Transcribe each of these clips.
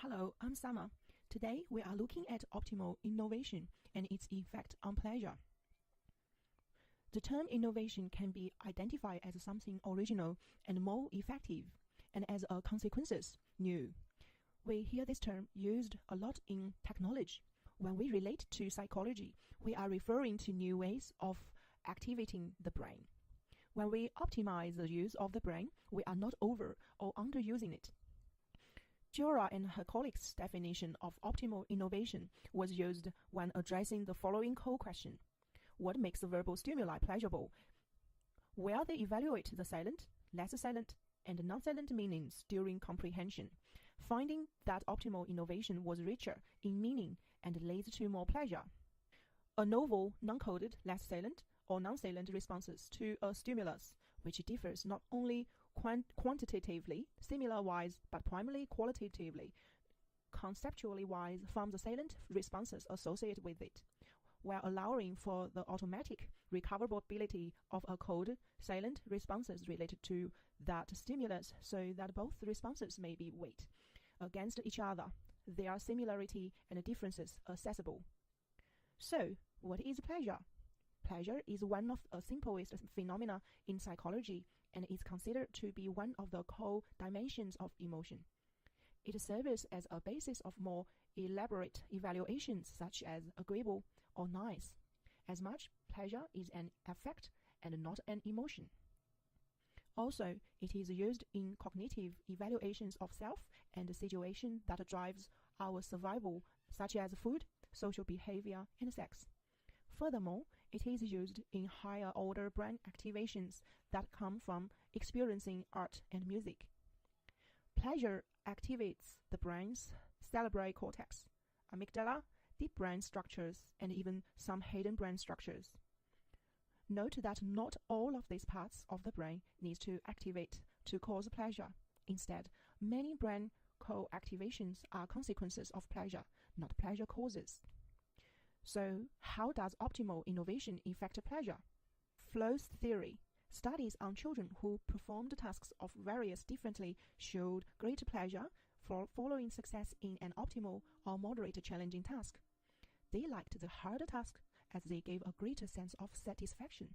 Hello, I'm Sama. Today we are looking at optimal innovation and its effect on pleasure. The term innovation can be identified as something original and more effective, and as a consequence, new. We hear this term used a lot in technology. When we relate to psychology, we are referring to new ways of activating the brain. When we optimize the use of the brain, we are not over or underusing it. Jura and her colleagues' definition of optimal innovation was used when addressing the following core question. What makes verbal stimuli pleasurable? Where they evaluate the silent, less silent, and non-silent meanings during comprehension, finding that optimal innovation was richer in meaning and leads to more pleasure. A novel, non-coded, less silent, or non-silent responses to a stimulus, which differs not only quantitatively, similar-wise, but primarily qualitatively, conceptually-wise, from the silent responses associated with it, while allowing for the automatic recoverability of a code silent responses related to that stimulus so that both responses may be weighed against each other, their similarity and differences accessible. So, what is pleasure? Pleasure is one of the simplest phenomena in psychology and is considered to be one of the core dimensions of emotion. It serves as a basis of more elaborate evaluations such as agreeable or nice. As much, pleasure is an affect and not an emotion. Also, it is used in cognitive evaluations of self and the situation that drives our survival, such as food, social behavior, and sex. Furthermore, it is used in higher-order brain activations that come from experiencing art and music. Pleasure activates the brain's cerebral cortex, amygdala, deep brain structures, and even some hidden brain structures. Note that not all of these parts of the brain needs to activate to cause pleasure. Instead, many brain co-activations are consequences of pleasure, not pleasure causes. So, how does optimal innovation affect pleasure? Flow theory. Studies on children who performed tasks of various differently showed great pleasure for following success in an optimal or moderate challenging task. They liked the harder task as they gave a greater sense of satisfaction.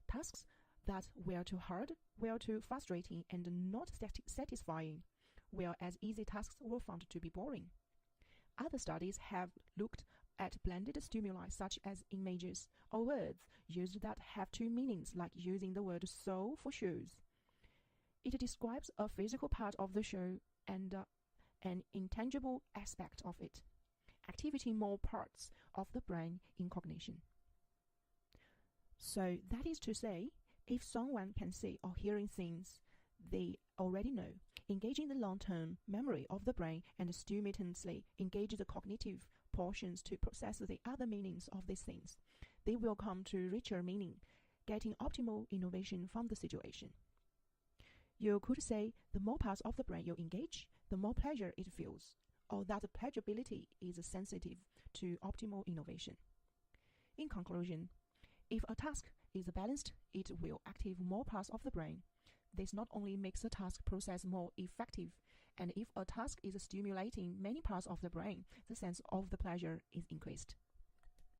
Tasks that were too hard were too frustrating and not satisfying, whereas easy tasks were found to be boring. Other studies have looked at blended stimuli such as images or words used that have two meanings, like using the word sole for shoes. It describes a physical part of the shoe and an intangible aspect of it, activating more parts of the brain in cognition. So that is to say, if someone can see or hearing things they already know, engaging the long-term memory of the brain and simultaneously engage the cognitive portions to process the other meanings of these things, they will come to richer meaning, getting optimal innovation from the situation. You could say the more parts of the brain you engage, the more pleasure it feels, or that pleasurability is sensitive to optimal innovation. In conclusion, if a task is balanced, it will activate more parts of the brain. This not only makes the task process more effective, and if a task is stimulating many parts of the brain, the sense of the pleasure is increased.